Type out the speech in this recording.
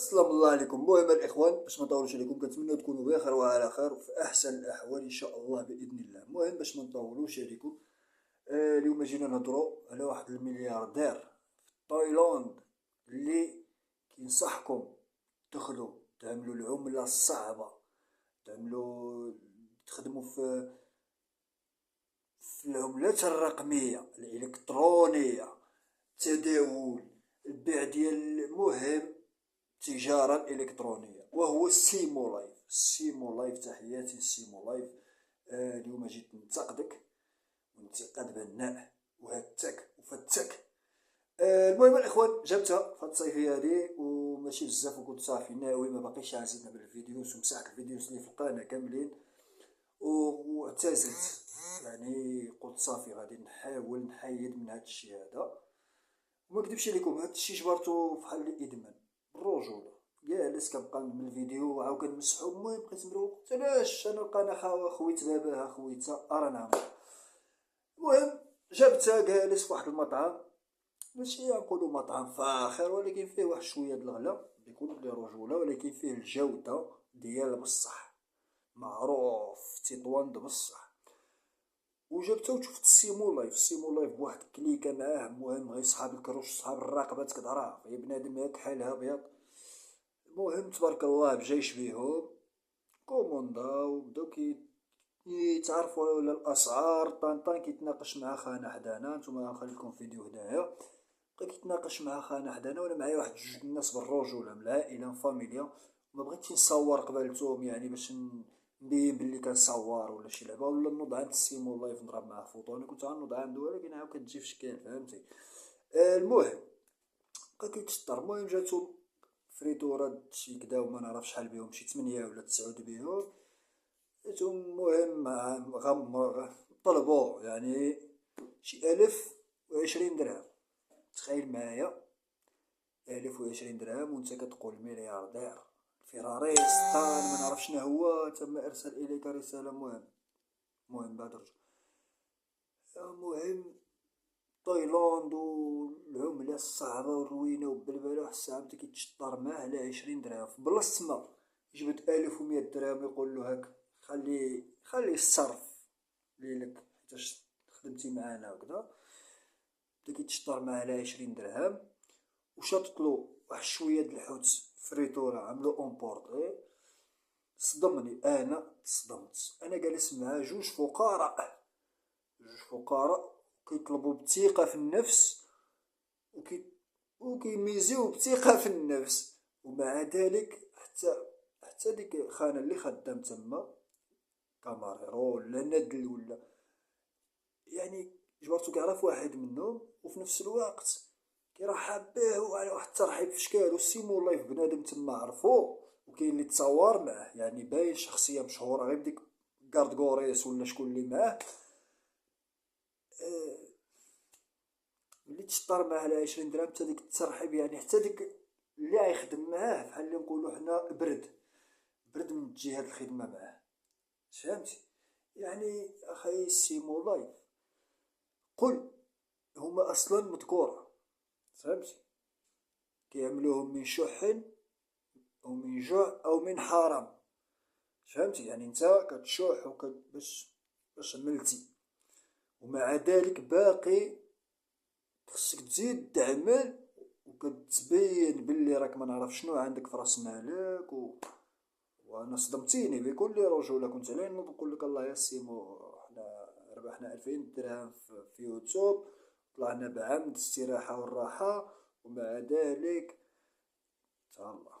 السلام الله عليكم. المهم الاخوان، باش ما نطولوش عليكم، كنتمنى تكونوا بخير وعلى خير وفي احسن الاحوال ان شاء الله باذن الله. المهم باش ما نطولوش عليكم، اليوم جينا نهضروا على واحد الملياردير في تايلاند اللي كينصحكم تدخلوا تعملوا العملة الصعبة، تعملوا تخدموا في العملات الرقمية الإلكترونية، التداول، البيع ديال المهم التجارة الإلكترونية، وهو سيمو لايف. سيمو لايف، تحياتي لسيمو لايف. اليوم جيت ننتقدك وانتقاد بناء وهتك وفتك. المهم الاخوان، جبتها في هاد الصيفيه هادي وماشي بزاف، وكنت صافي ناوي ما باقيش عازيز نعمل الفيديوز ومسحت الفيديوز اللي في القناه كاملين واعتزلت. يعني قلت صافي غادي نحاول نحيد من هاد الشيء هذا، وما نكذبش عليكم هاد الشيء جبرتو بحال الادمان بالرجوله. جالس كنبقى من الفيديو وعاود كنمسحو. المهم بقيت مروق، قلت علاش انا القناه خويت دابا، خويتها راه نعمل. المهم جابتها، جالس في واحد المطعم، ماشي نقولو مطعم فاخر ولكن فيه واحد شويه د الغلا بكل رجوله، ولكن فيه الجوده ديال بصح، معروف تطوان بصح. وجبتها وشفت السيمو لايف. السيمو لايف بواحد كليكه معاه، المهم غير صحاب الكروش صحاب الراقبات كضرا يا بنادم ياك حالها ابيض. المهم تبارك الله بجايش بيهم كوموندا وبداو يتعرفوا على الاسعار. طنطان كيتناقش مع خانه حدانا، نتوما غنخليكم فيديو هنايا، بقى كيتناقش مع خانه حدانا وانا معايا واحد جوج الناس بالرجوله من العائله من فاميليا. ما بغيتش نصور قبالتهم يعني باش نبين بلي كنصور ولا شي لعبه، ولا نوض عند السيمو لايف نضرب معاه فوطو. انا كنت غنوض عنده ولكن عاود كتجي في شكال، فهمتي. المهم بقى كيتشطر. المهم جاتو فريتورا شي كدا وما نعرف شحال بيهم، شي 8 ولا 9 بيهم. جاتهم المهم طلبوا يعني شي 1020 درهم. تخيل معايا 1020 درهم وانت كتقول ملياردير فيراريستا ما نعرف شنو هو، تم ارسل اليك رساله. المهم بعد رجع. المهم تايلاند والعملة الصعبة والروينة وبلبلة، واحد الساعة بدا كيتشطر معاه على 20 درهم في بلاصة ما جبد 1100 درهم. يقولو هاك خلي الصرف ليلك حيتاش خدمتي معانا وكدا. بدا كيتشطر معاه على 20 درهم وشاططلو واحد شوية د الحوت فريتورا عملو اونبورطي. صدمني، انا تصدمت. انا جالس مع جوج فقراء كيطلبوا بثقة في النفس وكيميزيو بثقة في النفس، ومع ذلك حتى ديك الخانة اللي خدام تما كاماريرو ولا ندل ولا يعني جبرتو كيعرف واحد منهم، وفي نفس الوقت كيرحب به وعلى واحد الترحيب في شكال. والسيمو لايف بنادم تما عرفو وكاين اللي تصور معاه، يعني باين شخصية مشهورة غير بديك كارد كوريس ولا شكون اللي معاه. ملي تشطر معاه على 20 درهم حتى ديك الترحيب، يعني حتى ديك اللي غيخدم معاه بحال اللي نقولو حنا برد من جهة الخدمة معاه، فهمتي. يعني اخي سيمو لايف قل هما اصلا مذكورة، فهمتي، كيعملوهم من شح او من جوع او من حرام، فهمتي. يعني نتا كتشوح باش عملتي، ومع ذلك باقي خصك تزيد تعمل وكتبين باللي راك ما نعرف شنو عندك في راس مالك وانا صدمتيني بكل رجوله. كنت علي نقول لك الله يا سيمو، حنا ربحنا 2000 درهم في يوتيوب، طلعنا بعمد الاستراحه والراحه، ومع ذلك تهلا.